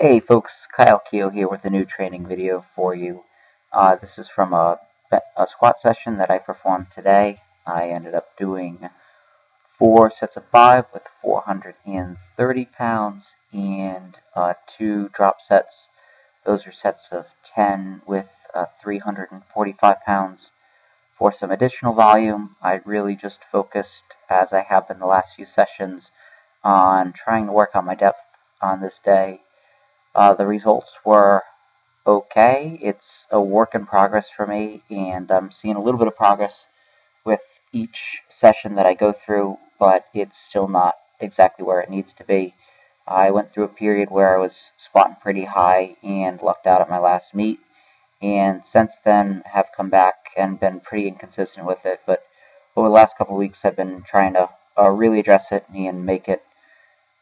Hey folks, Kyle Keogh here with a new training video for you. This is from a squat session that I performed today. I ended up doing 4 sets of 5 with 430 pounds and 2 drop sets. Those are sets of 10 with 345 pounds. For some additional volume, I really just focused, as I have in the last few sessions, on trying to work on my depth on this day. The results were okay. It's a work in progress for me, and I'm seeing a little bit of progress with each session that I go through, but it's still not exactly where it needs to be. I went through a period where I was squatting pretty high and lucked out at my last meet, and since then have come back and been pretty inconsistent with it, but over the last couple of weeks I've been trying to really address it and make it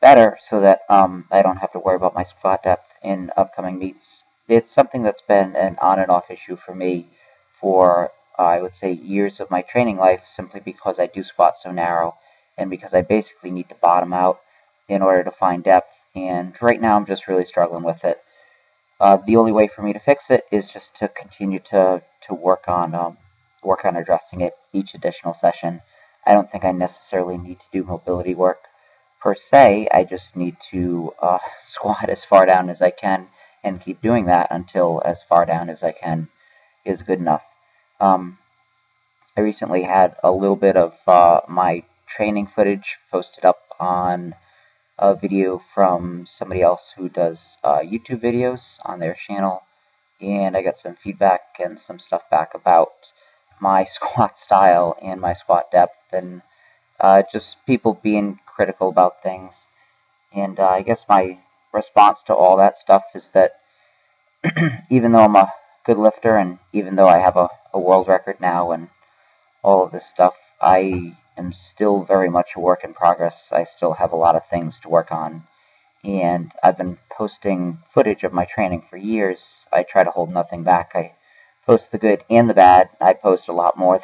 better so that I don't have to worry about my squat depth in upcoming meets. It's something that's been an on and off issue for me for, I would say, years of my training life, simply because I do squat so narrow and because I basically need to bottom out in order to find depth. And right now I'm just really struggling with it. The only way for me to fix it is just to continue to work on addressing it each additional session. I don't think I necessarily need to do mobility work per se. I just need to squat as far down as I can and keep doing that until as far down as I can is good enough. I recently had a little bit of my training footage posted up on a video from somebody else who does YouTube videos on their channel, and I got some feedback and some stuff back about my squat style and my squat depth, and just people being critical about things. And I guess my response to all that stuff is that even though I'm a good lifter and even though I have a world record now and all of this stuff, I am still very much a work in progress. I still have a lot of things to work on. And I've been posting footage of my training for years. I try to hold nothing back. I post the good and the bad. I post a lot more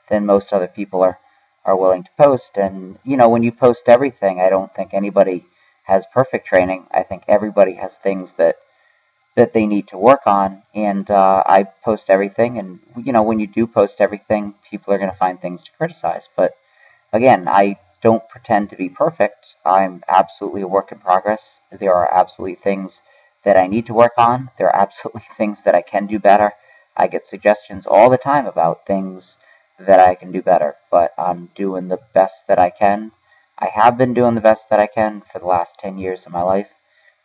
than most other people are willing to post. And, you know, when you post everything, I don't think anybody has perfect training. I think everybody has things that they need to work on, and I post everything, and, you know, when you do post everything, people are going to find things to criticize. But, again, I don't pretend to be perfect. I'm absolutely a work in progress. There are absolutely things that I need to work on. There are absolutely things that I can do better. I get suggestions all the time about things that I can do better, but I'm doing the best that I can. I have been doing the best that I can for the last 10 years of my life,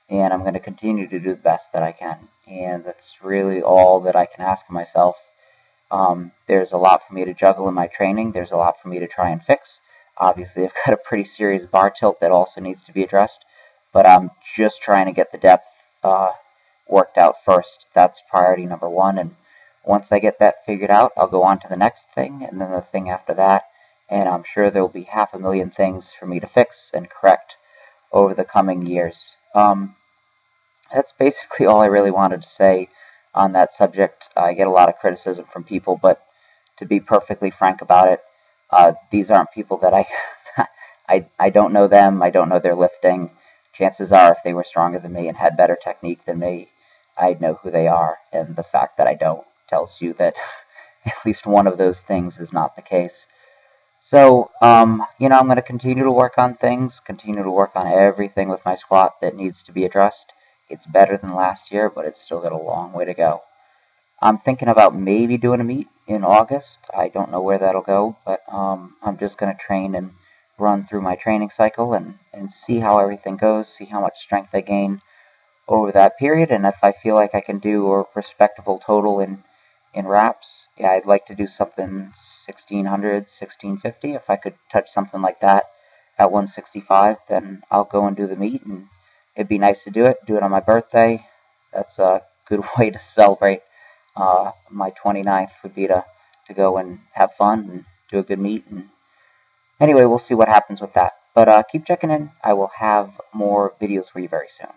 and I'm going to continue to do the best that I can. And that's really all that I can ask of myself. There's a lot for me to juggle in my training. There's a lot for me to try and fix. Obviously, I've got a pretty serious bar tilt that also needs to be addressed, but I'm just trying to get the depth worked out first. That's priority number one, and once I get that figured out, I'll go on to the next thing, and then the thing after that, and I'm sure there will be 500,000 things for me to fix and correct over the coming years. That's basically all I really wanted to say on that subject. I get a lot of criticism from people, but to be perfectly frank about it, these aren't people that I don't know them. I don't know their lifting. Chances are, if they were stronger than me and had better technique than me, I'd know who they are. And the fact that I don't tells you that at least one of those things is not the case. So, you know, I'm going to continue to work on things, continue to work on everything with my squat that needs to be addressed. It's better than last year, but it's still got a long way to go. I'm thinking about maybe doing a meet in August. I don't know where that'll go, but I'm just going to train and run through my training cycle and see how everything goes, see how much strength I gain over that period, and if I feel like I can do a respectable total in reps, yeah, I'd like to do something 1600, 1650. If I could touch something like that at 165, then I'll go and do the meet, and it'd be nice to do it on my birthday. That's a good way to celebrate. My 29th would be to go and have fun and do a good meet. And anyway, we'll see what happens with that. But keep checking in. I will have more videos for you very soon.